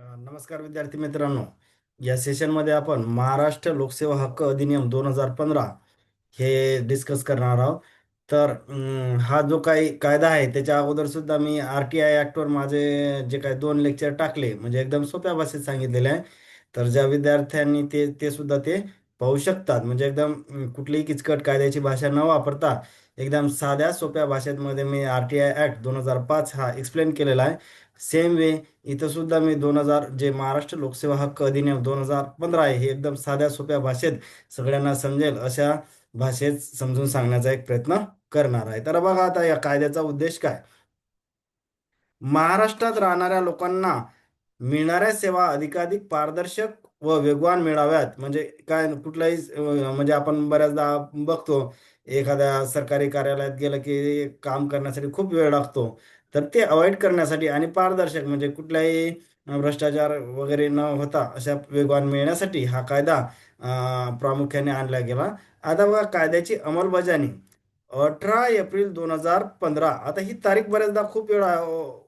नमस्कार विद्यार्थी मित्रांनो. या सेशनमध्ये आपण महाराष्ट्र लोकसेवा हक्क अधिनियम 2015 हे डिस्कस करणार आहोत. तर हा जो काही कायदा आहे त्याच्या अगोदर सुद्धा मी RTI ॲक्टवर माझे जे काही 2 लेक्चर टाकले, म्हणजे एकदम सोप्या भाषेत सांगितलेले आहे. तर ज्या विद्यार्थ्यांनी ते ते सुद्धा ते पाहू शकतात, म्हणजे एकदम कुठलीही किचकट कायद्याची भाषा न वापरता एकदम साध्या सोप्या भाषेमध्ये मी RTI ॲक्ट 2005 हा एक्सप्लेन केलेला आहे. सेम वे इथं सुद्धा मी 2000 जे महाराष्ट्र लोकसेवा हक्क अधिनियम 2015 आहे हे एकदम साध्या सोप्या भाषेत सगळ्यांना समजेल अशा भाषेत समजून सांगण्याचा एक प्रयत्न करणार आहे. तर बघा, आता या कायद्याचा उद्देश काय. महाराष्ट्रात राहणाऱ्या लोकांना मिळणाऱ्या सेवा अधिकाधिक पारदर्शक व वेगवान मिळाव्यात. म्हणजे काय, कुठलाही म्हणजे आपण बऱ्याचदा बघतो, एखाद्या सरकारी कार्यालयात गेलं की काम करण्यासाठी खूप वेळ लागतो. तर ते अवॉइड करण्यासाठी आणि पारदर्शक म्हणजे कुठल्याही भ्रष्टाचार वगैरे न होता अशा वेगवान मिळण्यासाठी हा कायदा प्रामुख्याने आणला गेला. आता बघा, कायद्याची अंमलबजावणी 18 एप्रिल 2015. आता ही तारीख बऱ्याचदा खूप वेळा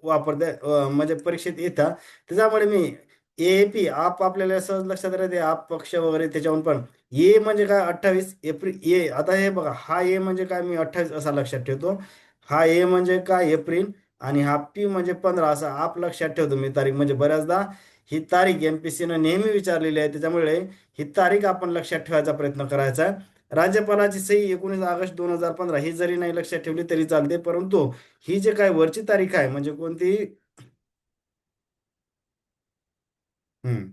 वापरते, म्हणजे परीक्षेत येतात. त्याच्यामुळे मी AAP आप आपल्याला सहज लक्षात राहते, आप पक्ष वगैरे त्याच्याहून पण ए म्हणजे काय, 28 एप्रिल ए. आता हे बघा, हा ए म्हणजे काय, मी 28 असा लक्षात ठेवतो. हा ए म्हणजे काय, एप्रिल. आणि हा पी म्हणजे 15 असा आप लक्षात ठेवतो मी तारीख. म्हणजे बऱ्याचदा ही तारीख MPSC नेहमी विचारलेली आहे, त्याच्यामुळे ही तारीख आपण लक्षात ठेवायचा प्रयत्न करायचा आहे. राज्यपालाची सही 19 ऑगस्ट 2015 ही जरी नाही लक्षात ठेवली तरी चालते, परंतु ही जे काय वरची तारीख आहे म्हणजे कोणती, हम्म,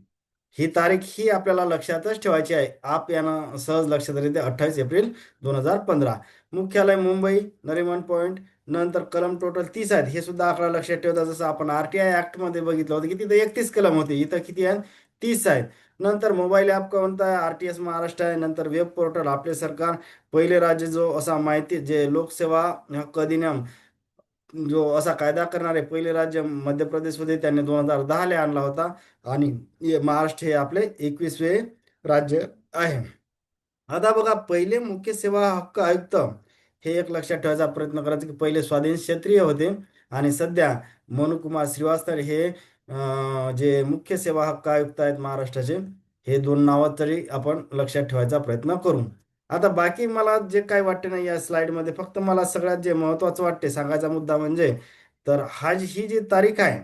ही तारीख ही आपल्याला लक्षातच ठेवायची आहे. आप यानं सहज लक्षात राहते, 28 एप्रिल 2015. मुख्यालय मुंबई, नरिमन पॉईंट. नंतर कलम टोटल 30 आहेत, हे सुद्धा आकडा लक्षात ठेवता. जसं आपण RTI ऍक्ट मध्ये बघितलं होतं की तिथं 31 कलम होते, इथं किती आहेत, 30 आहेत. नंतर मोबाईल ॲप कोणता आहे, RTS महाराष्ट्र आहे. नंतर वेब पोर्टल आपले सरकार. पहिले राज्य जो असा माहिती जे लोकसेवा हक्क अधिनियम जो असा कायदा करणारे पहिले राज्य मध्य प्रदेश होते, त्यांनी 2010 आणला होता. आणि महाराष्ट्र हे आपले 21वे राज्य आहे. आता बघा, पहिले मुख्य सेवा हक्क आयुक्त हे एक लक्षात ठेवायचा प्रयत्न करायचा की पहिले स्वाधीन क्षेत्रीय होते. आणि सध्या मनुकुमार श्रीवास्तव हे जे मुख्य सेवा हक्क आयुक्त आहेत महाराष्ट्राचे, हे दोन नावं तरी आपण लक्षात ठेवायचा प्रयत्न करू. आता बाकी मला जे काही वाटते नाही या स्लाइडमध्ये, फक्त मला सगळ्यात जे महत्त्वाचं वाटते सांगायचा मुद्दा म्हणजे, तर ही जी तारीख आहे,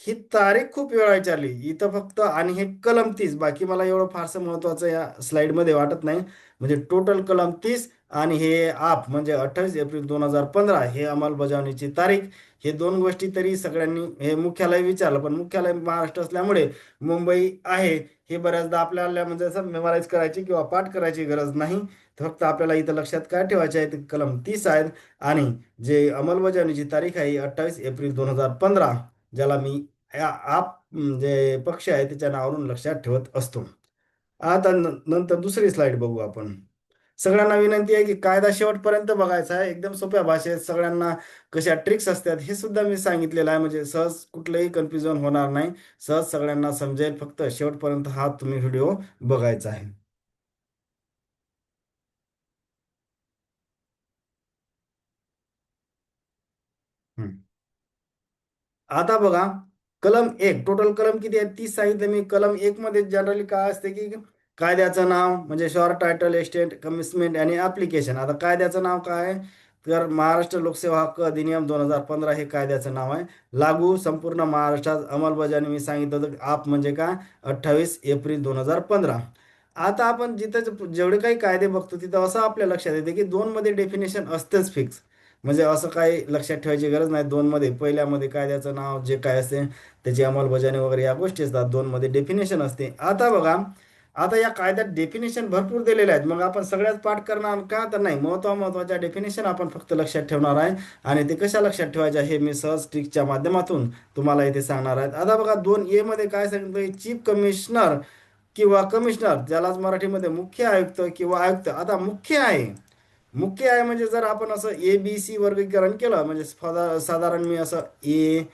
ही तारीख खूप वेळा विचारली इथं फक्त. आणि हे कलम 30, बाकी मला एवढं फारसं महत्त्वाचं या स्लाइडमध्ये वाटत नाही. म्हणजे टोटल कलम 30 आणि हे आप म्हणजे 28 एप्रिल 2015 हे अंमलबजावणीची तारीख. हे दोन गोष्टी तरी सगळ्यांनी, हे मुख्यालय विचारलं, पण मुख्यालय महाराष्ट्र असल्यामुळे मुंबई आहे. हे बऱ्याचदा आपल्याला म्हणजे असं मेमराईज करायची किंवा पाठ करायची गरज नाही. फक्त आपल्याला इथं लक्षात काय ठेवायचे आहे, ते कलम 30 आहेत. आणि जे अंमलबजावणीची तारीख आहे 28 एप्रिल 2015, ज्याला मी आप जे पक्ष आहे त्याच्या नावावरून लक्षात ठेवत असतो. आता नंतर दुसरी स्लाइड बघू आपण. सगळ्यांना विनंती आहे की कायदा शेवटपर्यंत बघायचा आहे. एकदम सोप्या भाषेत सगळ्यांना कशा ट्रिक्स असतात हे सुद्धा मी सांगितलेलं आहे, म्हणजे सहज कुठलंही कन्फ्युजन होणार नाही, सहज सगळ्यांना समजेल. फक्त शेवटपर्यंत हा तुम्ही व्हिडिओ बघायचा आहे. हम्म. आता बघा, कलम 1, टोटल कलम किती आहेत, 30 सांगितले मी. कलम 1 मध्ये जनरली काय असते की कायद्याचं नाव म्हणजे शॉर्ट टायटल, एस्टेट, कमिटमेंट आणि ऍप्लिकेशन. आता कायद्याचं नाव काय आहे, तर महाराष्ट्र लोकसेवा हक्क अधिनियम 2015 हे कायद्याचं नाव आहे. लागू संपूर्ण महाराष्ट्रात, अंमलबजावणी मी सांगितलं होतं. आप म्हणजे काय, 28 एप्रिल 2015. आता आपण जिथं जेवढे काही कायदे बघतो तिथं असं आपल्या लक्षात येते की दोन मध्ये डेफिनेशन असतेच फिक्स. म्हणजे असं काही लक्षात ठेवायची गरज नाही. दोन मध्ये, पहिल्यामध्ये कायद्याचं नाव जे काय असते त्याची अंमलबजावणी वगैरे या गोष्टी असतात. दोन मध्ये डेफिनेशन असते. आता बघा, आता या कायद्यात डेफिनेशन भरपूर दिलेले आहेत. मग आपण सगळ्यात पाठ करणार का, तर नाही, महत्त्वाच्या डेफिनेशन आपण फक्त लक्षात ठेवणार आहे. आणि ते कशा लक्षात ठेवायच्या हे मी सहज ट्रिकच्या माध्यमातून तुम्हाला इथे सांगणार आहेत. आता बघा, 2A मध्ये काय सांगितलं, चीफ कमिशनर किंवा कमिशनर, ज्यालाच मराठीमध्ये मुख्य आयुक्त किंवा आयुक्त. आता मुख्य आहे, मुख्य आहे म्हणजे जर आपण असं ABC वर्गीकरण केलं, म्हणजे साधारण मी असं ए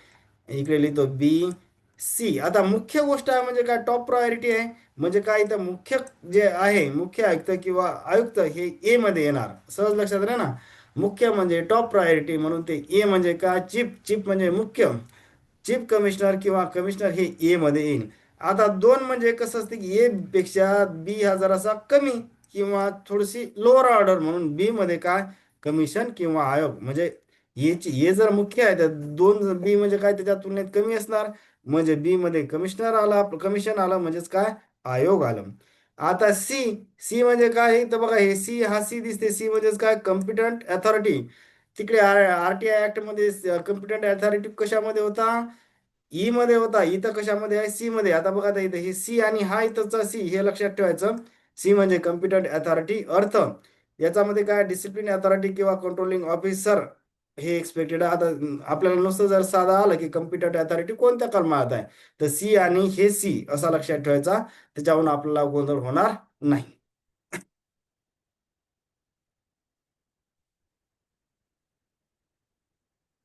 इकडे लिहितो, B, C. आता मुख्य गोष्ट आहे म्हणजे काय, टॉप प्रायोरिटी आहे. म्हणजे काय, इथं मुख्य जे आहे, मुख्य आयुक्त किंवा आयुक्त हे ए मध्ये येणार. सहज लक्षात राहा ना, मुख्य म्हणजे टॉप प्रायोरिटी, म्हणून ते ए म्हणजे काय, चीफ. चीफ म्हणजे मुख्य. चीफ कमिशनर किंवा कमिशनर हे ए मध्ये येईल. आता दोन म्हणजे कसं असतं की ए पेक्षा बी हा जरासा कमी किंवा थोडीशी लोअर ऑर्डर, म्हणून बी मध्ये काय कमिशन किंवा आयोग. म्हणजे ए जर मुख्य आहे तर दोन बी म्हणजे काय त्याच्या तुलनेत कमी असणार, म्हणजे बी मध्ये कमिशनर आला, कमिशन आलं म्हणजेच काय आयोग आलं. आता सी, सी म्हणजे काय आहे तर बघा हे सी, हा सी दिसते, सी म्हणजेच काय कम्पिटंट अथॉरिटी. तिकडे आरटीआय ऍक्ट मध्ये कम्पिटंट अथॉरिटी कशामध्ये होता, ई मध्ये होता, इथं कशामध्ये आहे सी मध्ये. आता बघा आता इथं हे सी आणि हा इथंचा सी हे लक्षात ठेवायचं. सी म्हणजे कम्पिटंट अथॉरिटी, अर्थ याच्यामध्ये काय डिसिप्लिन अथॉरिटी किंवा कंट्रोलिंग ऑफिसर हे एक्सपेक्टेड. आता आपल्याला नुसतं जर साधा आलं की कम्पिटंट अथॉरिटी कोणत्या कलमात आहे तर सी आणि हे सी असा लक्षात ठेवायचा, त्याच्यावरून आपल्याला गोंधळ होणार नाही.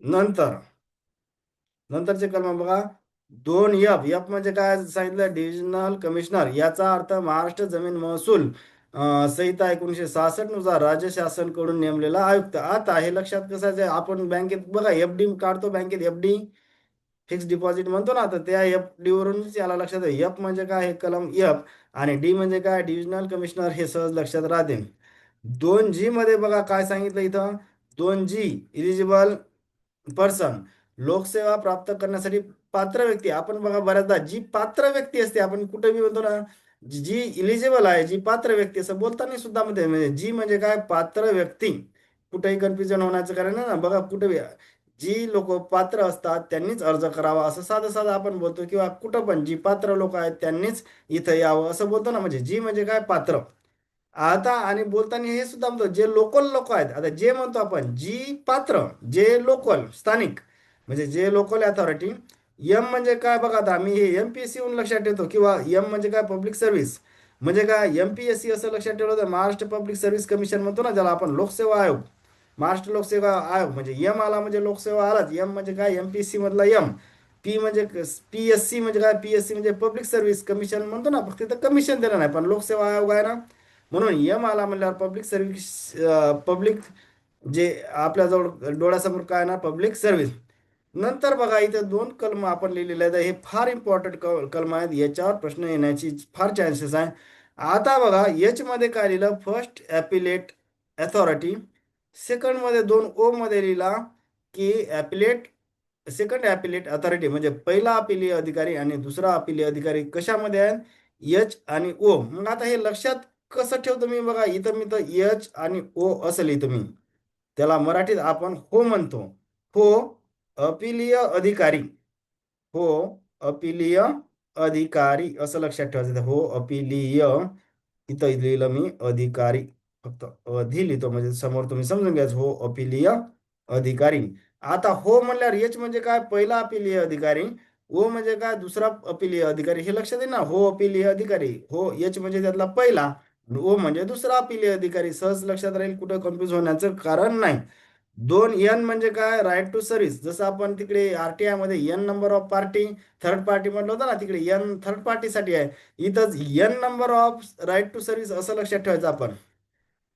नंतर नंतरचे कलम बघा, दोन एफ, एफ म्हणजे काय सांगितलं डिव्हिजनल कमिशनर, याचा अर्थ महाराष्ट्र जमीन महसूल संहिता 1966 नुसार राज्य शासन कडून नेमलेला आयुक्त. आता हे लक्षात कसं आहे, आपण बँकेत बघा एफडी काढतो, बँकेत एफडी फिक्स डिपॉझिट म्हणतो ना, तर त्या एफ डी वरूनच याला लक्षात आहे. एफ म्हणजे काय हे कलम एफ, आणि डी म्हणजे काय डिव्हिजनल कमिशनर, हे सहज लक्षात राहते. दोन जी मध्ये बघा काय सांगितलं इथं, दोन जी इलिजिबल पर्सन, लोकसेवा प्राप्त करण्यासाठी पात्र व्यक्ती. आपण बघा बऱ्याचदा जी पात्र व्यक्ती असते, आपण कुठे बी म्हणतो ना जी इलिजिबल आहे, जी पात्र व्यक्ती, असं बोलताना सुद्धा मध्ये म्हणजे जी म्हणजे काय पात्र व्यक्ती. कुठेही कन्फ्युजन होण्याचं कारण नाही ना, बघा कुठे बी जी लोक पात्र असतात त्यांनीच अर्ज करावा असं साधं साधं आपण बोलतो, किंवा कुठं पण जी पात्र लोक आहेत त्यांनीच इथं यावं असं बोलतो ना, म्हणजे जी म्हणजे काय पात्र. आता आणि बोलताना हे सुद्धा म्हणतो जे लोकल लोक आहेत. आता जे म्हणतो आपण जी पात्र, जे लोकल स्थानिक म्हणजे जे लोकल अथॉरिटी. एम म्हणजे काय बघा, आता मी हे एमपीएससी म्हणून लक्षात ठेवतो, किंवा एम म्हणजे काय पब्लिक सर्व्हिस, म्हणजे काय एमपीएससी असं लक्षात ठेवलं तर महाराष्ट्र पब्लिक सर्व्हिस कमिशन म्हणतो ना, ज्याला आपण लोकसेवा आयोग, महाराष्ट्र लोकसेवा आयोग. म्हणजे एम आला म्हणजे लोकसेवा आलाच. एम म्हणजे काय एमपीएससी मधला एम. पी म्हणजे पीएससी म्हणजे काय, पीएससी म्हणजे पब्लिक सर्व्हिस कमिशन म्हणतो ना, फक्त तिथं कमिशन दिलं नाही पण लोकसेवा आयोग आहे ना, म्हणून यम आला म्हणल्यावर पब्लिक सर्व्हिस, पब्लिक जे आपल्याजवळ डोळ्यासमोर काय ना पब्लिक सर्व्हिस. नंतर बघा इथं दोन कलम आपण लिहिलेले आहेत, हे फार इम्पॉर्टंट कलम आहेत, याच्यावर प्रश्न येण्याची फार चान्सेस आहे. आता बघा एच मध्ये काय लिहिलं, फर्स्ट ॲपिलेट अथॉरिटी. सेकंड मध्ये दोन ओ मध्ये लिहिला की ॲपिलेट, सेकंड ॲपिलेट अथॉरिटी म्हणजे पहिला अपिलीय अधिकारी आणि दुसरा अपिलीय अधिकारी कशामध्ये आहे, एच आणि ओ. मग आता हे लक्षात कसं ठेवतो मी, बघा इथं मी तर एच आणि ओ असं लिहितो मी, त्याला मराठीत आपण हो म्हणतो. हो अपिलीय अधिकारी, हो अपिलीय अधिकारी असं लक्षात ठेवायचं. हो अपिलीय, इथं लिहिलं मी अधिकारी, फक्त अधि लिहितो म्हणजे समोर तुम्ही समजून घ्यायचं, हो अपिलीय अधिकारी. आता हो म्हणल्यावर एच म्हणजे काय पहिला अपिलीय अधिकारी, ओ म्हणजे काय दुसरा अपिलीय अधिकारी, हे लक्षात आहे ना. हो अपिलीय अधिकारी, हो एच म्हणजे त्यातला पहिला, ओ म्हणजे दुसरा अपिलीय अधिकारी, सहज लक्षात राहील, कुठं कन्फ्युज होण्याचं कारण नाही. दोन एन म्हणजे काय राईट टू सर्व्हिस, जसं आपण तिकडे आरटीआय मध्ये n number of party third party म्हटलं होतं ना, तिकडे एन थर्ड पार्टीसाठी आहे. इथंच n number of right to service असं लक्षात ठेवायचं आपण.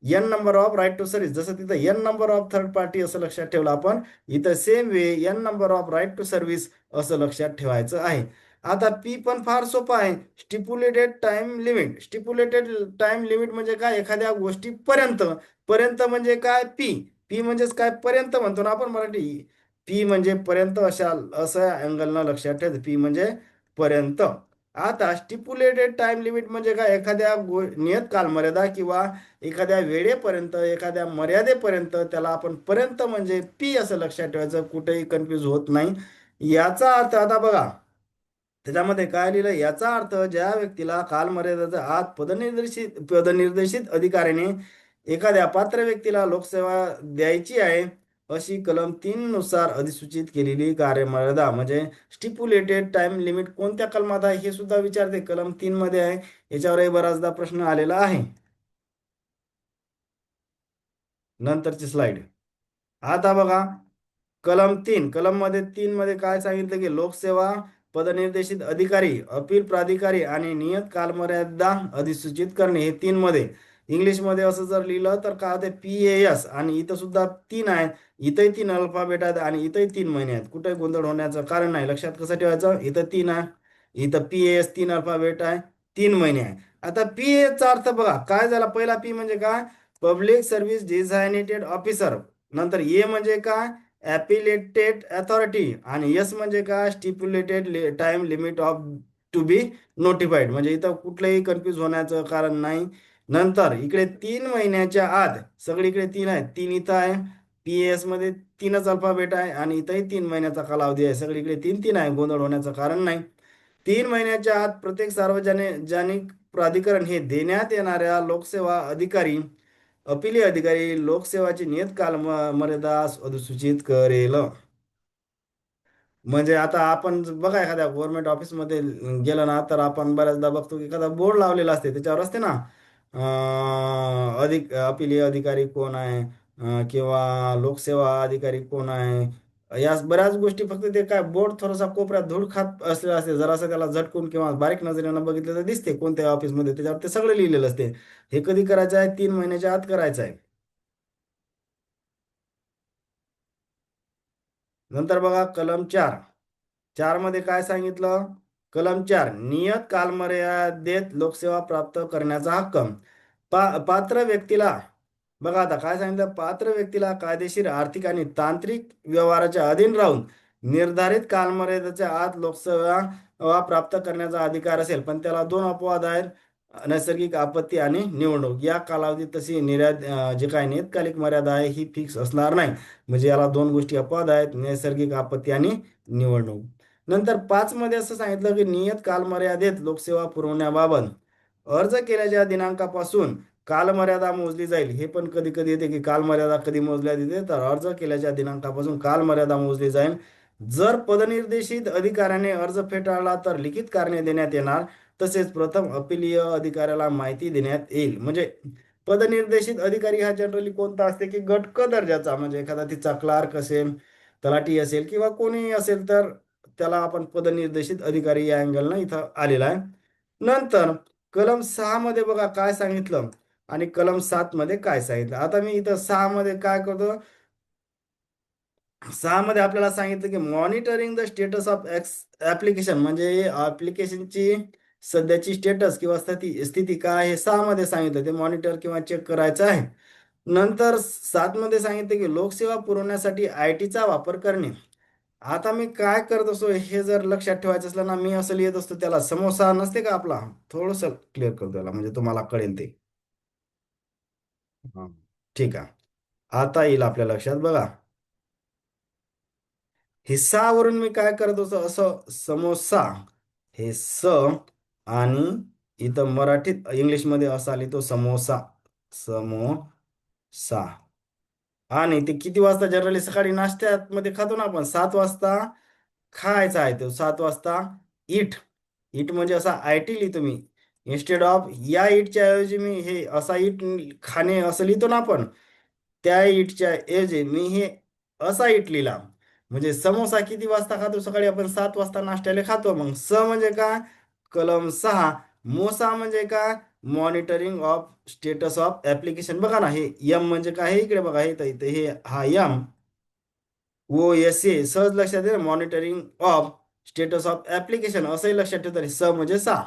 N number of right to service, जसं तिथं n number of third party असं लक्षात ठेवलं आपण, इथं same way n number of right to service असं लक्षात ठेवायचं आहे. आता पी पण फार सोपं आहे, stipulated time limit. Stipulated time limit म्हणजे काय, एखाद्या गोष्टीपर्यंत, पर्यंत म्हणजे काय पी, पी म्हणजेच काय पर्यंत म्हणतो ना आपण मराठी, पी म्हणजे पर्यंत, अशा असं अँगलनं लक्षात ठेवायचं, पी म्हणजे पर्यंत. आता स्टिप्युलेटेड टाइम लिमिट म्हणजे काय, एखाद्या नियत कालमर्यादा किंवा एखाद्या वेळेपर्यंत, एखाद्या मर्यादेपर्यंत, त्याला आपण पर्यंत म्हणजे पी असं लक्षात ठेवायचं, कुठेही कन्फ्यूज होत नाही. याचा अर्थ आता बघा त्याच्यामध्ये काय लिहिलं, याचा अर्थ ज्या व्यक्तीला कालमर्यादेच्या आत पदनिर्देशित अधिकाऱ्याने एखाद्या पात्र व्यक्तीला लोकसेवा द्यायची आहे अशी कलम 3 नुसार अधिसूचित केलेली कार्यमर्यादा, म्हणजे स्टिप्युलेटेड टाइम लिमिट कोणत्या कलमात आहे हे सुद्धा विचारते, कलम 3 मध्ये आहे. याच्यावरही बराचदा प्रश्न आलेला आहे. नंतरची स्लाइड. आता बघा कलम 3, कलम मध्ये 3 मध्ये काय सांगितलं की लोकसेवा पदनिर्देशित अधिकारी, अपील प्राधिकारी आणि नियत कालमर्यादा अधिसूचित करणे, हे 3 मध्ये. इंग्लिशमध्ये असं जर लिहिलं तर काय होते PAS, आणि इथं सुद्धा तीन आहे. इथंही तीन अल्फाबेट आहेत आणि इथंही 3 महिने आहेत. कुठे गोंधळ होण्याचं कारण नाही. लक्षात कसं ठेवायचं, इथं तीन आहे, इथं PAS 3 अल्फाबेट आहे, 3 महिने आहे. आता PAS चा अर्थ बघा काय झाला. पहिला P म्हणजे काय, पब्लिक सर्व्हिस डिझायनेटेड ऑफिसर. नंतर ए म्हणजे काय, ॲपिलेटेड अथॉरिटी. आणि एस म्हणजे काय, stipulated time limit of to be notified. म्हणजे इथं कुठलंही कन्फ्यूज होण्याचं कारण नाही. नंतर इकडे 3 महिन्याच्या आत, सगळीकडे तीन आहेत, तीन इथं आहे. PAS मध्ये तीनच अल्फाबेट आहे आणि इथंही 3 महिन्याचा कालावधी आहे. सगळीकडे तीन तीन आहे, गोंधळ होण्याचं कारण नाही. 3 महिन्याच्या आत प्रत्येक सार्वजनिक प्राधिकरण हे देण्यात येणाऱ्या लोकसेवा अधिकारी, अपिली अधिकारी लोकसेवाची नियतकाल मर्यादा अधिसूचित करेल. म्हणजे आता आपण बघा एखाद्या गव्हर्नमेंट ऑफिसमध्ये गेलं ना, तर आपण बऱ्याचदा बघतो की एखादा बोर्ड लावलेला असते, त्याच्यावर असते ना अपिली अधिकारी कोण आहे, किंवा लोकसेवा अधिकारी कोण आहे. या बऱ्याच गोष्टी फक्त ते काय बोर्ड थोडासा कोपऱ्यात धूळ खात असलेला असते, जरासं त्याला झटकून किंवा बारीक नजरेनं बघितलं तर दिसते कोणत्या ऑफिसमध्ये, त्याच्यावर ते सगळं लिहिलेलं असते. हे कधी करायचं आहे, 3 महिन्याच्या आत करायचं आहे. नंतर बघा कलम 4. 4 मध्ये काय सांगितलं, कलम 4, नियत कालमर्यादेत लोकसेवा प्राप्त करण्याचा हक्क. पात्र व्यक्तीला, बघा आता काय सांगितलं, पात्र व्यक्तीला कायदेशीर आर्थिक आणि तांत्रिक व्यवहाराच्या अधीन राहून निर्धारित कालमर्यादेच्या आत लोकसेवा प्राप्त करण्याचा अधिकार असेल. पण त्याला दोन अपवाद आहेत, नैसर्गिक आपत्ती आणि निवडणूक. या कालावधीत तशी जे काही नियतकालिक मर्यादा आहे ही फिक्स असणार नाही. म्हणजे याला दोन गोष्टी अपवाद आहेत, नैसर्गिक आपत्ती आणि निवडणूक. नंतर 5 मध्ये असं सांगितलं की नियत कालमर्यादेत लोकसेवा पुरवण्याबाबत अर्ज केल्याच्या दिनांकापासून कालमर्यादा मोजली जाईल. हे पण कधी कधी येते की कालमर्यादा कधी मोजल्या येते, तर अर्ज केल्याच्या दिनांकापासून कालमर्यादा मोजली जाईल. जर पदनिर्देशित अधिकाऱ्याने अर्ज फेटाळला तर लिखित कारणे देण्यात येणार. तसेच प्रथम अपीलीय अधिकाऱ्याला माहिती देण्यात येईल. म्हणजे पदनिर्देशित अधिकारी हा जनरली कोणता असते की गट क दर्जाचा, म्हणजे एखादा तिचा क्लार्क असेल, तलाठी असेल किंवा कोणीही असेल, तर त्याला आपण पदनिर्देशित अधिकारी या अँगलनं इथं आलेला आहे. नंतर कलम 6 मध्ये बघा काय सांगितलं आणि कलम 7 मध्ये काय सांगितलं. आता मी इथं 6 मध्ये काय करतो, 6 मध्ये आपल्याला सांगितलं की monitoring the status of application, म्हणजे ऍप्लिकेशनची सध्याची स्टेटस किंवा स्थिती स्थिती काय आहे, 6 मध्ये सांगितलं ते मॉनिटर किंवा चेक करायचं आहे. नंतर 7 मध्ये सांगितलं की लोकसेवा पुरवण्यासाठी IT चा वापर करणे. आता मी काय करत असतो हे जर लक्षात ठेवायचं असलं ना, मी असं लिहित असतो, त्याला समोसा नसते का आपला, थोडस क्लिअर करतो त्याला म्हणजे तुम्हाला कळेल ते. हा. ठीक आहे, आता येईल आपल्या लक्षात बघा. हिस्सावरून मी काय करत असतो, असं समोसा, हे आणि इथं मराठीत इंग्लिशमध्ये असा लिहितो समोसा, समोसा. आणि ते किती वाजता, जनरली सकाळी नाश्त्यात मध्ये खातो ना आपण, 7 वाजता खायचा आहे तो, 7 वाजता. इट, इट म्हणजे असा IT लिहितो मी. इन्स्टेड ऑफ या इटच्या ऐवजी मी हे असा इट खाणे असं लिहितो ना आपण, त्या इटच्या ऐवजी मी हे असा इट लिहिला. म्हणजे समोसा किती वाजता खातो, सकाळी आपण 7 वाजता नाश्त्याला खातो. मग म्हणजे काय, कलम 6. मोसा म्हणजे काय, monitoring of status of application. बघा ना, हे यम म्हणजे काय, हे इकडे बघा, हे इथं इथं हे हा यम, सहज लक्षात येईल. Monitoring of status of application असंही लक्षात ठेवतात. म्हणजे 6.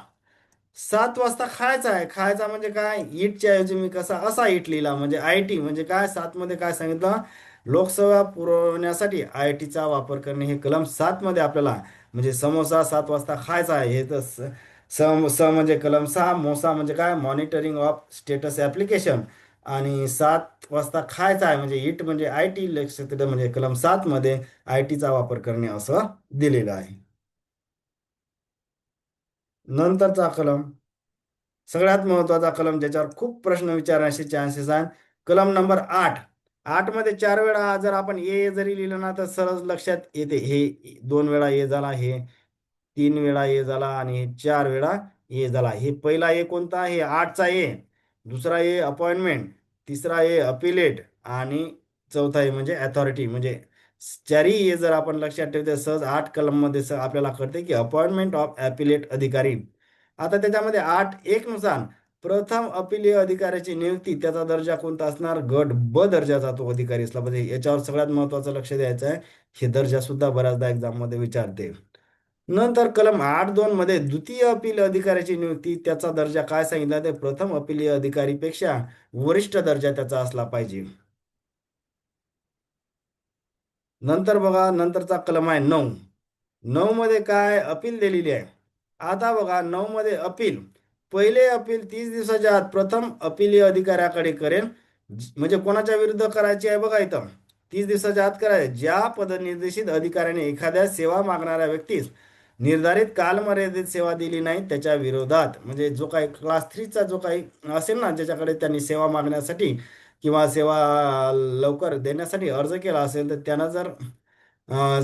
7 वाजता खायचा आहे, खायचा म्हणजे काय, इटच्या ऐवजी मी कसा असा इट लिहिला. म्हणजे IT म्हणजे काय, 7 मध्ये काय सांगितलं, लोकसेवा पुरवण्यासाठी IT चा वापर करणे. हे कलम 7 मध्ये आपल्याला, म्हणजे समोसा 7 वाजता खायचा आहे, हे तर म्हणजे कलम 6. मोसा म्हणजे काय, मॉनिटरिंग ऑफ स्टेटस ऍप्लिकेशन. आणि 7 वाजता खायचा आहे म्हणजे इट म्हणजे IT लक्षात येतं, म्हणजे कलम 7 मध्ये IT चा वापर करणे असं दिलेलं आहे. नंतरचा कलम, सगळ्यात महत्वाचा कलम, ज्याच्यावर खूप प्रश्न विचारण्याचे चान्सेस आहेत, कलम नंबर 8. 8 मध्ये 4 वेळा जर आपण जरी लिहिलं ना, तर सहज लक्षात येते. हे 2 वेळा झाला, हे 3 वेळा झाला आणि हे 4 वेळा झाला. हे पहिला कोणता, हे 8चा दुसरा अपॉइंटमेंट, तिसरा अपिलेट, आणि चौथा म्हणजे अथॉरिटी. म्हणजे चारही जर आपण लक्षात ठेवते सहज 8 कलम मध्ये आपल्याला कळते की अपॉइंटमेंट ऑफ अपिलेट अधिकारी. आता त्याच्यामध्ये 8.1 नुसार प्रथम अपीलीय अधिकाऱ्याची नियुक्ती त्याचा दर्जा कोणता असणार? गट ब दर्जाचा तो अधिकारी असला पाहिजे. याच्यावर सगळ्यात महत्त्वाचं लक्ष द्यायचं आहे. हे दर्जा सुद्धा बऱ्याचदा एक्झाम मध्ये विचारते. नंतर कलम 8.2 मध्ये द्वितीय अपील अधिकाऱ्याची नियुक्ती त्याचा दर्जा काय सांगितला? ते प्रथम अपीलीय अधिकारीपेक्षा वरिष्ठ दर्जा त्याचा असला पाहिजे. नंतर बघा, नंतरचा कलम आहे 9. 9 मध्ये काय अपील दिलेली आहे. आता बघा 9 मध्ये अपील, पहिले अपील 30 दिवसाच्या आत प्रथम अपीलीय अधिकाऱ्याकडे करेल. म्हणजे कोणाच्या विरुद्ध करायची आहे बघा इथं, 30 दिवसाच्या आत करायचे. ज्या पदनिर्देशित अधिकाऱ्याने एखाद्या सेवा मागणाऱ्या व्यक्तीस निर्धारित कालमर्यादित सेवा दिली नाही त्याच्या विरोधात, म्हणजे जो काही क्लास 3चा जो काही असेल ना, ज्याच्याकडे त्यांनी सेवा मागण्यासाठी किंवा सेवा लवकर देण्यासाठी अर्ज केला असेल, तर त्यांना जर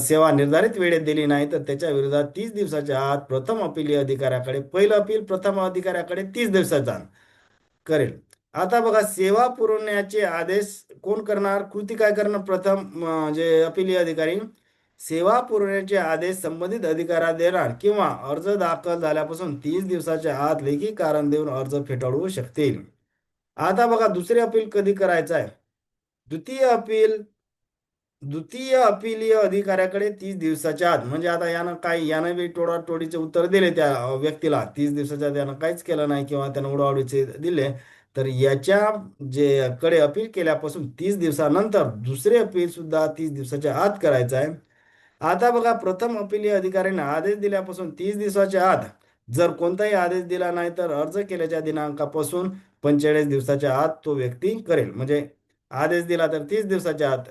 सेवा निर्धारित वेळेत दिली नाही तर त्याच्या विरोधात 30 दिवसाच्या आत प्रथम अपीलीय अधिकाऱ्याकडे, पहिलं अपील प्रथम अधिकाऱ्याकडे 30 दिवसाचा करेल. आता बघा, सेवा पुरवण्याचे आदेश कोण करणार? कृती काय करणार? प्रथम जे अपीलीय अधिकारी सेवा पुरवण्याचे आदेश संबंधित अधिकाऱ्याला देणार किंवा अर्ज दाखल झाल्यापासून 30 दिवसाच्या आत लेखी कारण देऊन अर्ज फेटाळू शकतील. आता बघा, दुसरे अपील कधी करायचं आहे? द्वितीय अपील द्वितीय अपीलीय अधिकाऱ्याकडे 30 दिवसाच्या आत, म्हणजे आता यानं बी टोळाटोळीचे उत्तर दिले त्या व्यक्तीला, 30 दिवसाच्या आत यानं काहीच केलं नाही किंवा त्यानं उडावडीचे दिले, तर याच्या जे कडे अपील केल्यापासून 30 दिवसानंतर दुसरे अपील सुद्धा 30 दिवसाच्या आत करायचं आहे. आता बघा, प्रथम अपीलीय अधिकाऱ्याने आदेश दिल्यापासून 30 दिवसाच्या आत जर कोणताही आदेश दिला नाही तर अर्ज केल्याच्या दिनांकापासून 45 दिवसाच्या आत तो व्यक्ती करेल. म्हणजे आदेश दिला तर 30 दिवसाच्या आत,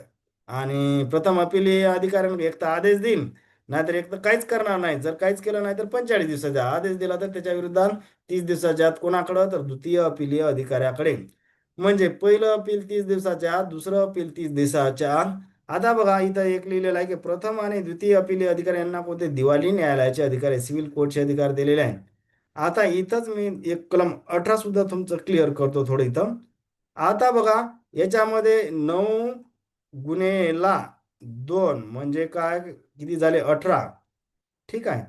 आणि प्रथम अपीलीय अधिकाऱ्याने एक तर आदेश देईल, नाहीतर एक तर काहीच करणार नाही. जर काहीच केलं नाही तर 45 दिवसाचा आदेश दिला तर त्याच्या विरुद्धात 30 दिवसाच्या आत कोणाकडं? तर द्वितीय अपीलीय अधिकाऱ्याकडे. म्हणजे पहिलं अपील 30 दिवसाच्या आत, दुसरं अपील 30 दिवसाच्या आत. आता बघा, इथं एक लिहिलेलं आहे की प्रथम आणि द्वितीय अपीलीय अधिकारी यांना कोणते? दिवाणी न्यायालयाचे अधिकारी, सिव्हिल कोर्टचे अधिकार दिलेले आहे. आता इथंच मी एक कलम 18 सुद्धा तुमचं क्लिअर करतो थोडं इथं. आता बघा, याच्यामध्ये 9 गुन्हेला 2 म्हणजे काय, किती झाले? 18. ठीक आहे.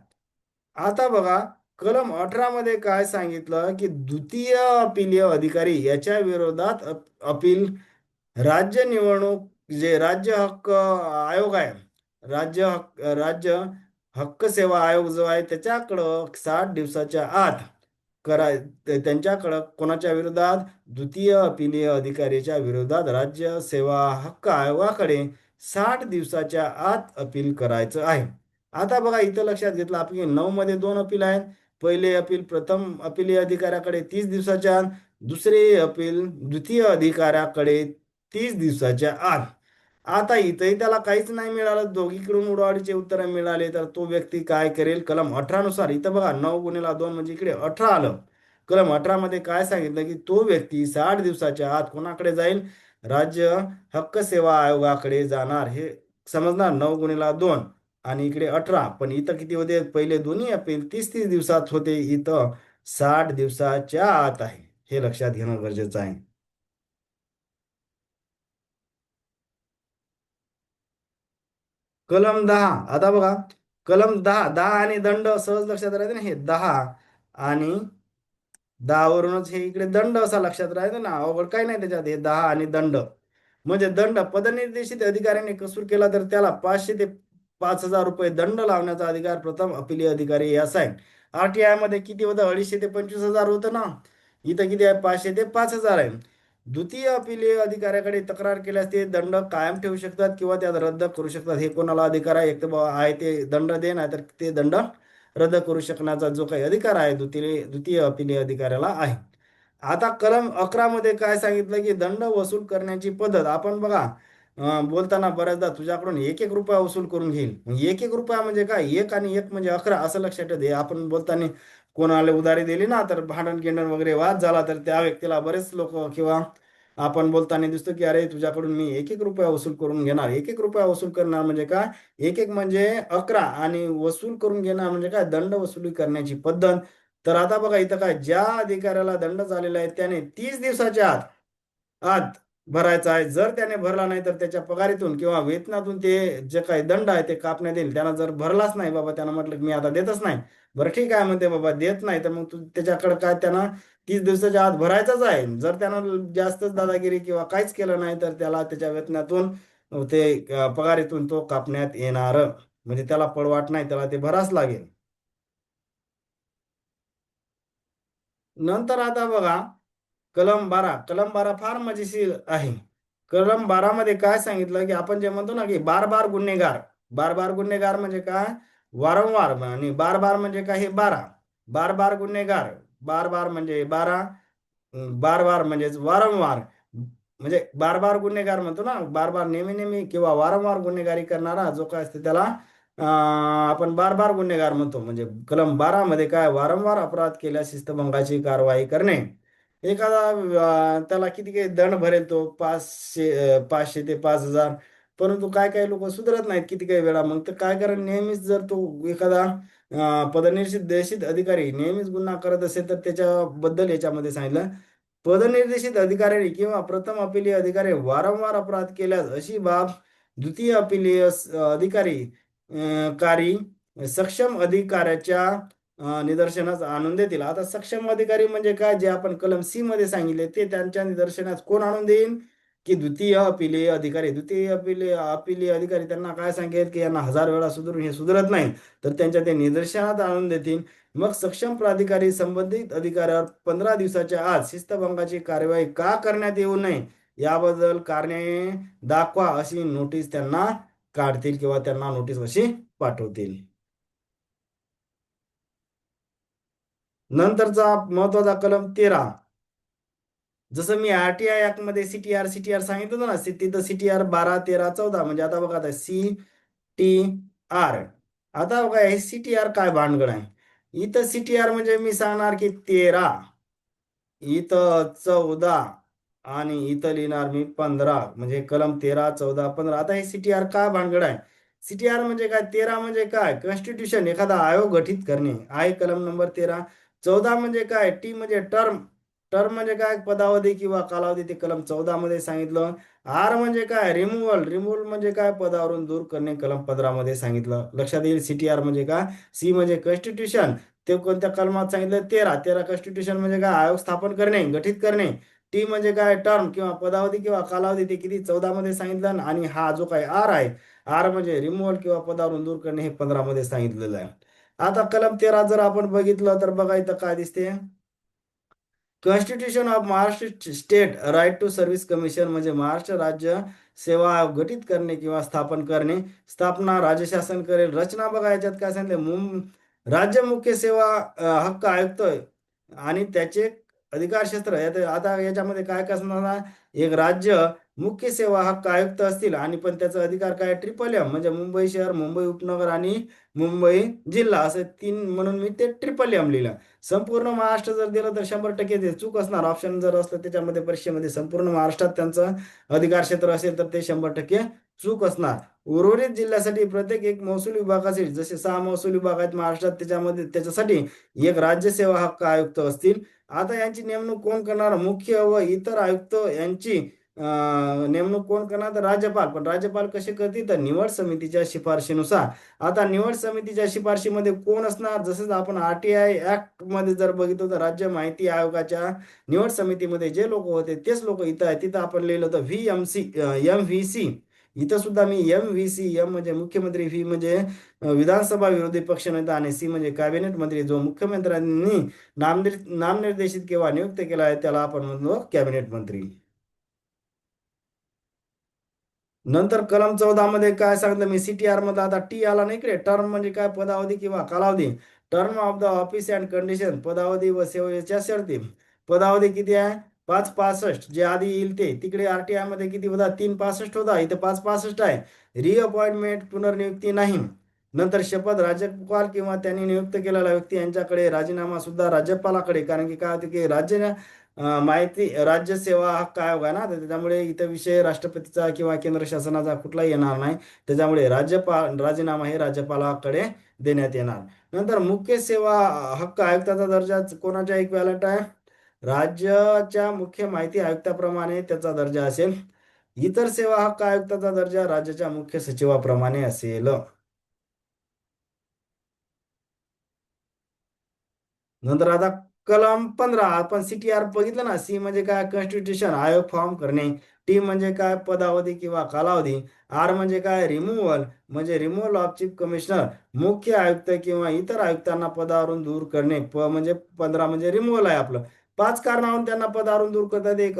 आता बघा, कलम 18 मध्ये काय सांगितलं की द्वितीय अपीलीय अधिकारी याच्या विरोधात अपील राज्य निवडणूक, जे राज्य हक्क आयोग आहे, राज्य हक्क सेवा आयोग जो आहे त्याच्याकडं 60 दिवसाच्या आत कराय त्यांच्याकडं कोणाच्या विरोधात? द्वितीय अपीलीय अधिकाऱ्याच्या विरोधात राज्य सेवा हक्क आयोगाकडे 60 दिवसाच्या आत अपील करायचं आहे. आता बघा, इथं लक्षात घेतलं आपण 9 मध्ये 2 अपील आहेत. पहिले अपील प्रथम अपीलीय अधिकाऱ्याकडे 30 दिवसाच्या आत, दुसरे अपील द्वितीय अधिकाऱ्याकडे 30 दिवसाच्या आत. आता इथंही त्याला काहीच नाही मिळालं, दोघीकडून उडवाडीचे उत्तर मिळाले, तर तो व्यक्ती काय करेल? कलम 18 नुसार, इथं बघा 9 गुन्हेला 2 म्हणजे इकडे 18 आलं. कलम 18 मध्ये काय सांगितलं की तो व्यक्ती 60 दिवसाच्या आत कोणाकडे जाईल? राज्य हक्क सेवा आयोगाकडे जाणार. हे समजणार? 9 गुन्हेला 2 आणि इकडे 18, पण इथं किती होते? पहिले दोन्ही अपील 30-30 दिवसात होते, इथं 60 दिवसाच्या आत आहे. हे लक्षात घेणं गरजेचं आहे. कलम 10. आता बघा, कलम 10, 10 आणि दंड सहज लक्षात राहते ना, हे 10 आणि 10 वरूनच हे इकडे दंड असा लक्षात राहायचं ना, अवघड काही नाही त्याच्यात. हे 10 आणि दंड म्हणजे दंड, पदनिर्देशित अधिकाऱ्याने कसूर केला तर त्याला 500 ते 5,000 रुपये दंड लावण्याचा अधिकार प्रथम अपीलीय अधिकारी यास आहे. आरटीआय मध्ये किती होतं? 250 ते 25,000 होतं ना, इथं किती आहे? 500 ते 5,000 आहे. द्वितीय अपीलीय अधिकाऱ्याकडे तक्रार केल्यास ते दंड कायम ठेवू शकतात किंवा त्यात रद्द करू शकतात. हे कोणाला अधिकार आहे? एक तर आहे ते दंड दे, नाही तर ते दंड रद्द करू शकण्याचा जो काही अधिकार आहे द्वितीय अपीलीय अधिकाऱ्याला आहे. आता कलम 11 मध्ये काय सांगितलं की दंड वसूल करण्याची पद्धत. आपण बघा, बोलताना बऱ्याचदा तुझ्याकडून 1-1 रुपया वसूल करून घेईल. 1-1 रुपया म्हणजे काय? 1 आणि 1 म्हणजे 11 असं लक्षात दे. आपण बोलताना कोणाला उधारी दिली ना, तर भांडण गिंडण वगैरे वाद झाला तर त्या व्यक्तीला बरेच लोक किंवा आपण बोलताना दिसतो की अरे तुझ्याकडून मी 1-1 रुपया वसूल करून घेणार. 1-1 रुपया वसूल करणार म्हणजे काय? 1-1 म्हणजे 11 आणि वसूल करून घेणार म्हणजे काय? दंड वसुली करण्याची पद्धत. तर आता बघा इथं काय, ज्या अधिकाऱ्याला दंड झालेला आहे त्याने 30 दिवसाच्या आत आत भरायचा आहे. जर त्याने भरला नाही तर त्याच्या पगारीतून किंवा वेतनातून ते जे काही दंड आहे ते कापण्यात येईल. त्यानं जर भरलाच नाही बाबा, त्यानं म्हटलं की मी आता देतच नाही, बरं ठीक आहे म्हणते बाबा देत नाही, तर मग तू त्याच्याकडे काय त्यांना 30 दिवसाच्या आत भरायचाच आहे. जर त्यानं जास्तच दादागिरी किंवा काहीच केलं नाही तर त्याला त्याच्या वेतनातून ते पगारीतून तो कापण्यात येणार. म्हणजे त्याला पडवाट नाही, त्याला ते भरावंच लागेल. नंतर आता बघा, कलम 12 फार मजेशीर आहे. कलम 12 मध्ये काय सांगितलं की आपण जे म्हणतो ना की बार बार गुन्हेगार. बार बार गुन्हेगार म्हणजे काय? वारंवार. आणि बार बार म्हणजे काय? हे 12. बार बार गुन्हेगार. बार बार म्हणजे 12. बार बार म्हणजेच वारंवार. म्हणजे बार बार गुन्हेगार म्हणतो ना, बार बार नेहमी नेहमी किंवा वारंवार गुन्हेगारी करणारा जो काय असते त्याला आपण बार बार गुन्हेगार म्हणतो. म्हणजे कलम 12 मध्ये काय? वारंवार अपराध केल्यास शिस्तभंगाची कारवाई करणे. एखादा त्याला किती काही दंड भरेल तो 500 ते 5,000. परंतु काय काय लोक सुधरत नाहीत किती काही वेळा. मग तर काय करा, नेहमीच जर तो एखादा पदनिर्देशित अधिकारी नेहमीच गुन्हा करत असेल तर त्याच्याबद्दल याच्यामध्ये सांगितलं, पदनिर्देशित अधिकारी किंवा प्रथम अपिलीय अधिकारी वारंवार अपराध केल्यास अशी बाब द्वितीय अपिलीय अधिकारी कारी सक्षम अधिकाऱ्याच्या निदर्शनास आणून देतील. आता सक्षम अधिकारी म्हणजे काय? जे आपण कलम 3 मध्ये सांगितले ते त्यांच्या निदर्शनास कोण आणून देईल? की द्वितीय अपिलीय अधिकारी. द्वितीय अपिलीय अधिकारी त्यांना काय सांगेल की यांना 1000 वेळा सुधरून हे सुधरत नाही, तर त्यांच्या ते निदर्शनात आणून देतील. मग सक्षम प्राधिकारी संबंधित अधिकाऱ्यावर 15 दिवसाच्या आत शिस्तभंगाची कार्यवाही का करण्यात येऊ नये याबद्दल कारणे दाखवा अशी नोटीस त्यांना काढतील किंवा त्यांना नोटीस अशी पाठवतील. नंतरचा महत्वाचा कलम 13. जसं मी RTI ऍक्ट मध्ये CTR सांगितलं होतं ना, तिथं CTR 12, 13, 14. म्हणजे आता बघा, आता CTR. आता बघा हे CTR काय भानगड आहे. इथं CTR म्हणजे मी सांगणार की 13, इथं 14 आणि इथं लिहिणार मी 15. म्हणजे कलम 13, 14, 15. आता हे CTR काय भानगड आहे? CTR म्हणजे काय? 13 म्हणजे काय? कॉन्स्टिट्यूशन, एखादा आयोग गठीत करणे आहे कलम नंबर 13. 14 म्हणजे काय? टी म्हणजे टर्म. टर्म म्हणजे काय? पदावधी किंवा कालावधी, ते कलम 14 मध्ये सांगितलं. आर म्हणजे काय? रिमूव्हल. रिमूव्हल म्हणजे काय? पदावरून दूर करणे, कलम 15 मध्ये सांगितलं. लक्षात येईल. CTR म्हणजे काय? सी म्हणजे कॉन्स्टिट्यूशन, ते कोणत्या कलमात सांगितलं? 13. 13 कॉन्स्टिट्यूशन म्हणजे काय? आयोग स्थापन करणे, गठीत करणे. टी म्हणजे काय? टर्म किंवा पदावधी किंवा कालावधी, ते किती? 14 मध्ये सांगितलं. आणि हा जो काय आर आहे, आर म्हणजे रिमूव्हल किंवा पदावरून दूर करणे, हे 15 मध्ये सांगितलेलं आहे. आता कलम 13 जर आपण बघितलं तर बघा इथं काय दिसते? Constitution of Maharashtra state right to service commission म्हणजे महाराष्ट्र राज्य सेवा आयोग गठीत करणे किंवा स्थापन करणे. स्थापना राज्य शासन करेल. रचना बघा याच्यात काय सांगितलं? राज्य मुख्य सेवा हक्क आयुक्त आणि त्याचे अधिकार क्षेत्र. आता याच्यामध्ये काय काय असणार? एक राज्य मुख्य सेवा हक्क आयुक्त असतील आणि पण त्याचा अधिकार काय? ट्रिपल M म्हणजे मुंबई शहर, मुंबई उपनगर आणि मुंबई जिल्हा, असं 3 म्हणून मी ते ट्रिपल M लिहिलं. संपूर्ण महाराष्ट्र जर दिलं तर 100% ते चूक असणार. ऑप्शन जर असलं त्याच्यामध्ये परीक्षेमध्ये संपूर्ण महाराष्ट्रात त्यांचं अधिकार क्षेत्र असेल तर ते 100% चूक असणार. उर्वरित जिल्ह्यासाठी प्रत्येक एक महसूल विभाग असेल. जसे 6 महसूल विभाग आहेत महाराष्ट्रात, त्याच्यामध्ये त्याच्यासाठी एक राज्य सेवा हक्क आयुक्त असतील. आता यांची नेमणूक कोण करणार? मुख्य व इतर आयुक्त यांची नेमणूक कोण करणार? तर राज्यपाल. पण राज्यपाल कसे करतील? तर निवड समितीच्या शिफारशीनुसार. आता निवड समितीच्या शिफारशीमध्ये कोण असणार? जसं आपण RTI ऍक्ट मध्ये जर बघितलं तर राज्य माहिती आयोगाच्या निवड समितीमध्ये जे लोक होते तेच लोक इथं आहे. तिथं आपण लिहिलं होतं MVC. इथं सुद्धा मी MVC. M म्हणजे मुख्यमंत्री, व्ही म्हणजे विधानसभा विरोधी पक्षनेता आणि सी म्हणजे कॅबिनेट मंत्री. जो मुख्यमंत्र्यांनी नामनिर्देशित किंवा नियुक्त केला आहे त्याला आपण म्हणतो कॅबिनेट मंत्री. नंतर कलम 14 मध्ये काय सांगितलं मी? CTR मध्ये आता टी आला नाही इकडे. टर्म म्हणजे काय? पदावधी किंवा कालावधी. Term of the office and condition, पदावधी व सेवेच्या शर्ती. पदावधी किती आहे? 565. जे आधी येईल ते. तिकडे RTI मध्ये किती होता? 365 होता. इथे 565 आहे. रिअपॉइंटमेंट, पुनर्नियुक्ती नाही. नंतर शपथ, राज्यपाल किंवा त्यांनी नियुक्त केलेला व्यक्ती यांच्याकडे. राजीनामा सुद्धा राज्यपालाकडे. कारण की काय होते की माहिती राज्य सेवा हक्क आयोग आहे ना, तर त्याच्यामुळे इथं विषय राष्ट्रपतीचा किंवा केंद्र शासनाचा कुठलाही येणार नाही. त्याच्यामुळे राजीनामा हे राज्यपालाकडे देण्यात येणार. नंतर मुख्य सेवा हक्क आयुक्ताचा दर्जा कोणाच्या इक्वॅलंट आहे? राज्याच्या मुख्य माहिती आयुक्ताप्रमाणे त्याचा दर्जा असेल. इतर सेवा हक्क आयुक्ताचा दर्जा राज्याच्या मुख्य सचिवाप्रमाणे असेल. नंतर आता कलम 15 आपण CTR बघितलं ना. सी म्हणजे काय, कॉन्स्टिट्यूशन आयोग फॉर्म करणे. टी म्हणजे काय, पदावधी किंवा कालावधी. आर म्हणजे काय, रिमूव्हल म्हणजे रिमूव्हल ऑफ चीफ कमिशनर, मुख्य आयुक्त किंवा इतर आयुक्तांना पदावरून दूर करणे. म्हणजे 15 म्हणजे रिमूव्हल आहे आपलं. 5 कारणावरून त्यांना पदावरून दूर करतात. एक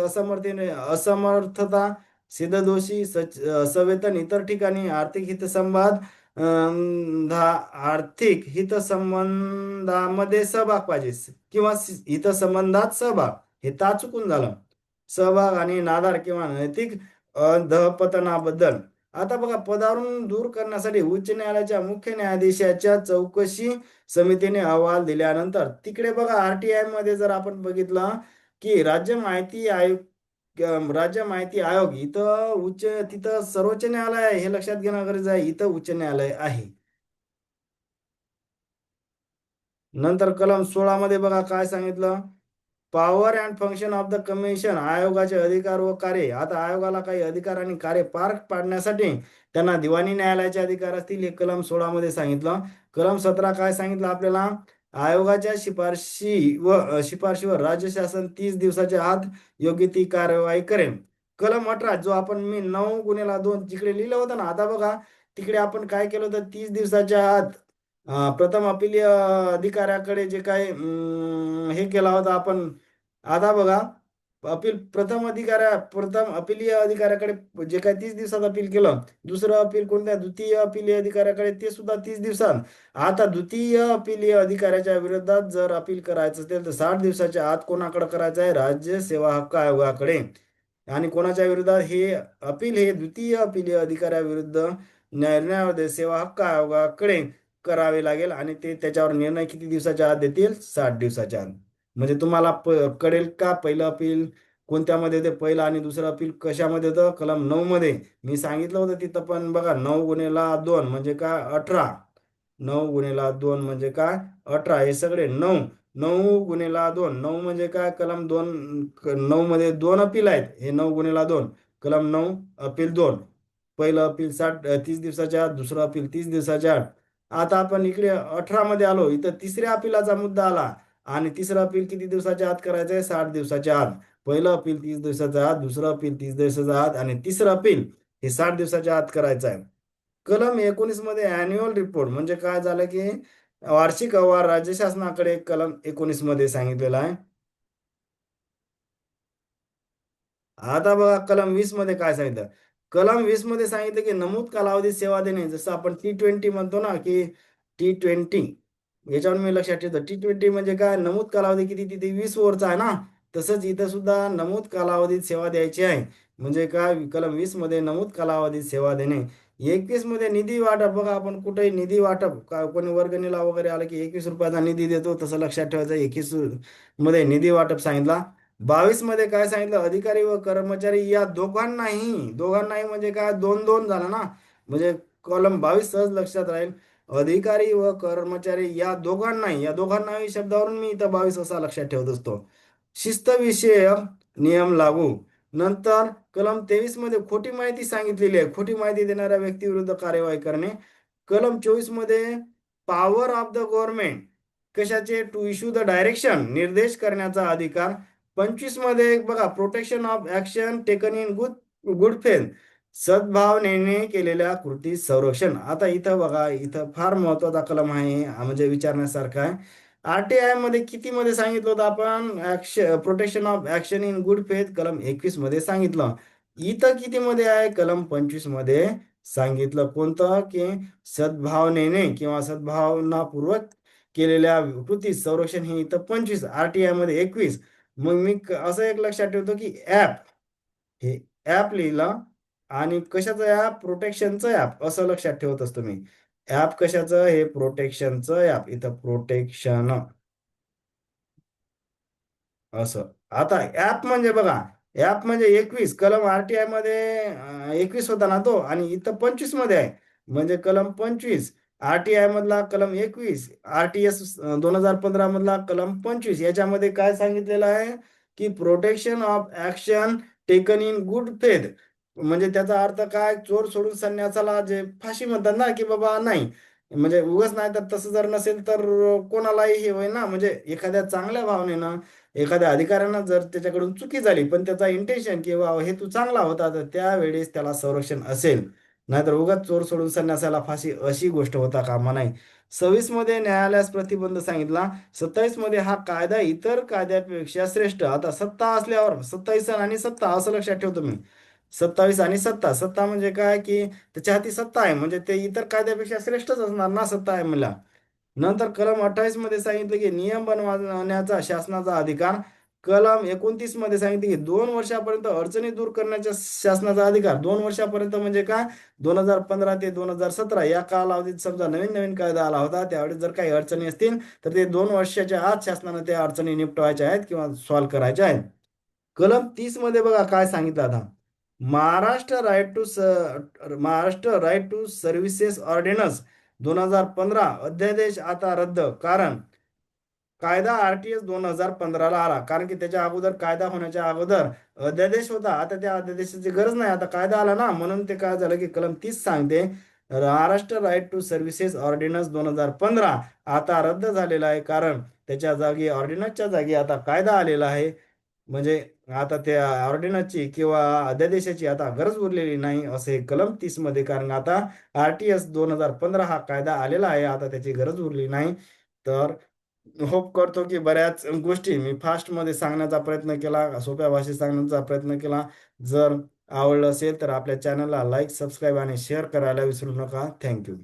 असमर्थता, सिद्धदोषी, सवेतन, इतर ठिकाणी आर्थिक हितसंवाद, आर्थिक हितसंबंधामध्ये सहभाग पाहिजे किंवा हितसंबंधात सहभाग, हे ता चुकून झालं. सहभाग आणि नादार किंवा नैतिक अधपतनाबद्दल. आता बघा, पदावरून दूर करण्यासाठी उच्च न्यायालयाच्या मुख्य न्यायाधीशाच्या चौकशी समितीने अहवाल दिल्यानंतर, तिकडे बघा RTI मध्ये जर आपण बघितलं की राज्य माहिती आयोग इथं तिथं सर्वोच्च न्यायालय आहे, हे लक्षात घेणं गरजेचं आहे. इथं उच्च न्यायालय आहे. नंतर कलम 16 मध्ये बघा काय सांगितलं. Power and function of the commission, आयोगाचे अधिकार व कार्य. आता आयोगाला काही अधिकार आणि कार्य पार पाडण्यासाठी त्यांना दिवाणी न्यायालयाचे अधिकार असतील, हे कलम 16 मध्ये सांगितलं. कलम 17 काय सांगितलं आपल्याला. आयोगाच्या शिफारशीवर राज्य शासन 30 दिवसाच्या आत योग्य ती कार्यवाही करेल. कलम 18 जो आपण मी 9×2 जिकडे लिहिलं होतं ना, आता बघा तिकडे आपण काय केलं होतं. 30 दिवसाच्या आत प्रथम अपीलीय अधिकाऱ्याकडे जे काय हे केला होता आपण. आता बघा, प्रथम अपीलीय अधिकाऱ्याकडे जे काय 30 दिवसात अपील केलं. दुसरं अपील कोणत्या, द्वितीय अपीलीय अधिकाऱ्याकडे, ते सुद्धा 30 दिवसात. आता द्वितीय अपीलीय अधिकाऱ्याच्या विरोधात जर अपील करायचं असेल तर 60 दिवसाच्या आत कोणाकडे करायचं आहे, राज्य सेवा हक्क आयोगाकडे. आणि कोणाच्या विरोधात हे अपील, हे द्वितीय अपीलीय अधिकाऱ्याविरुद्ध न्यायालयामध्ये सेवा हक्क आयोगाकडे करावे लागेल. आणि ते त्याच्यावर निर्णय किती दिवसाच्या आत देतील, 60 दिवसाच्या आत. म्हणजे तुम्हाला कळेल का पहिलं अपील कोणत्यामध्ये होते, पहिलं आणि दुसरं अपील कशामध्ये होतं. कलम 9 मध्ये मी सांगितलं होतं. तिथं पण बघा, 9×2 म्हणजे काय, 18. 9×2 म्हणजे काय, 18. हे सगळे 9×2. 9 म्हणजे काय, कलम 2. 9 मध्ये 2 अपील आहेत. हे 9×2. कलम 9 अपील 2. पहिलं अपील 30 दिवसाच्या आत, दुसरं अपील 30 दिवसाच्या आत. आता आपण इकडे 18 मध्ये आलो. इथं तिसऱ्या अपिलाचा मुद्दा आला. आणि तिसरं अपील किती दिवसाच्या आत करायचं आहे, 60 दिवसाच्या आत. पहिलं अपील 30 दिवसाच्या आत, दुसरं अपील 30 दिवसाच्या आत, आणि तिसरं अपील हे 60 दिवसाच्या आत करायचं आहे. कलम 19 मध्ये अॅन्युअल रिपोर्ट म्हणजे काय झालं की वार्षिक अहवाल राज्य शासनाकडे कलम 19 मध्ये सांगितलेला आहे. आता बघा कलम 20 मध्ये काय सांगितलं. कलम 20 मध्ये सांगितलं की नमूद कालावधीत सेवा देणे. जसं आपण T20 म्हणतो ना, की T20 याच्यावर मी लक्षात ठेवतो. T20 म्हणजे काय, नमूद कालावधी किती, तिथे 20 ओव्हरचा आहे ना. तसंच इथं सुद्धा नमूद कालावधीत सेवा द्यायची आहे. म्हणजे काय, कलम 20 मध्ये नमूद कालावधीत सेवा देणे. 21 मध्ये निधी वाटप. बघा, आपण कुठेही निधी वाटप, कोणी वर्गणीला वगैरे आलं की 21 रुपयाचा निधी देतो, तसं लक्षात ठेवायचं. 21 मध्ये निधी वाटप सांगितला. 22 मध्ये काय सांगितलं, अधिकारी व कर्मचारी या दोघांनाही म्हणजे काय, 2-2 झालं ना. म्हणजे कलम 22 सहज लक्षात राहील. अधिकारी व कर्मचारी या दोघांनाही शब्दावरून मी इथं 22 असा लक्षात ठेवत असतो. शिस्त विषयक नियम लागू. नंतर कलम 23 मध्ये खोटी माहिती सांगितलेली आहे. खोटी माहिती देणाऱ्या व्यक्तीविरुद्ध कार्यवाही करणे. कलम 24 मध्ये पॉवर ऑफ द गव्हर्नमेंट, कशाचे, टू इश्यू द डायरेक्शन, निर्देश करण्याचा अधिकार. 25 मध्ये बघा, protection of action taken in good faith, सद्भावनेने केलेल्या कृती संरक्षण. आता इथं बघा, इथं फार महत्वाचा कलम आहे, हा म्हणजे विचारण्यासारखा आहे. RTI मध्ये किती मध्ये सांगितलं होतं आपण, protection of action in good faith कलम 21 मध्ये सांगितलं. इथं किती मध्ये आहे, कलम 25 मध्ये सांगितलं. कोणतं, की सद्भावनेने किंवा सद्भावनापूर्वक केलेल्या कृती संरक्षण, हे इथं 25, RTI मध्ये 21. मग मी असं एक लक्षात ठेवतो की हे ऍप लिहिलं. आणि कशाचं ऍप, प्रोटेक्शनचं ऍप असं लक्षात ठेवत असतो मी. ऍप कशाचं, हे प्रोटेक्शनचं ऍप. इथं प्रोटेक्शन असं. आता ऍप म्हणजे बघा, ऍप म्हणजे 21, कलम RTI मध्ये 21 होता ना तो, आणि इथं 25 मध्ये आहे. म्हणजे कलम 25 RTI मधला कलम 21, RTS 2015 मधला कलम 25, याच्यामध्ये काय सांगितलेलं आहे की protection of action taken in good faith. म्हणजे त्याचा अर्थ काय, चोर सोडून संन्यासाला जे फाशी म्हणतात ना, की बाबा नाही, म्हणजे उगाच नाही, तर तसं जर नसेल तर कोणालाही हे होईल ना, म्हणजे एखाद्या चांगल्या भावनेनं एखाद्या अधिकाऱ्यांना जर त्याच्याकडून चुकी झाली पण त्याचा इंटेन्शन किंवा हेतू चांगला होता, तर त्यावेळेस त्याला संरक्षण असेल. नाहीतर उगाच चोर सोडून संन्यासाला फाशी अशी गोष्ट होता कामा नाही. 26 मध्ये न्यायालयास प्रतिबंध सांगितला. 27 मध्ये हा कायदा इतर कायद्यापेक्षा श्रेष्ठ. आता सत्ता असल्यावर 27 आणि सत्ता असं लक्षात ठेवतो मी. 27 आणि सत्ता, सत्ता म्हणजे काय की त्याच्या हाती सत्ता आहे, म्हणजे ते इतर कायद्यापेक्षा श्रेष्ठच असणार ना, सत्ता आहे मला. नंतर कलम 28 मध्ये सांगितलं की नियम बनवण्याचा शासनाचा अधिकार. कलम 29 मध्ये सांगितले की 2 वर्षापर्यंत अडचणी दूर करण्याचा शासनाचा अधिकार. 2 वर्षापर्यंत म्हणजे काय, 2015 ते 2017 या कालावधीत समजा नवीन नवीन कायदा आला होता, त्यावेळेस जर काही अडचणी असतील तर ते 2 वर्षाच्या आत शासनाने त्या अडचणी निपटवायच्या आहेत किंवा सॉल्व्ह करायच्या आहेत. कलम 30 मध्ये बघा काय सांगितलं आता. Maharashtra right to Maharashtra right to services ordinance 2015 अध्यादेश आता रद्द. कारण कायदा RTS 2015ला आला, कारण की त्याच्या अगोदर कायदा होण्याच्या अगोदर अध्यादेश होता. आता त्या अध्यादेशाची गरज नाही, आता कायदा आला ना, म्हणून ते काय झालं की कलम 30 सांगते Maharashtra right to services ordinance 2015 आता रद्द झालेला आहे, कारण त्याच्या जागी ऑर्डिनन्सच्या जागी आता कायदा आलेला आहे. म्हणजे आता त्या ऑर्डिनन्सची किंवा अध्यादेशाची आता गरज उरलेली नाही असे कलम 30 मध्ये, कारण आता RTS 2015 हा कायदा आलेला आहे, आता त्याची गरज उरली नाही. तर होप करतो की बऱ्याच गोष्टी मी फास्टमध्ये सांगण्याचा प्रयत्न केला, सोप्या भाषेत सांगण्याचा प्रयत्न केला. जर आवडलं असेल तर आपल्या चॅनलला लाईक, सबस्क्राईब आणि शेअर करायला विसरू नका. थँक्यू.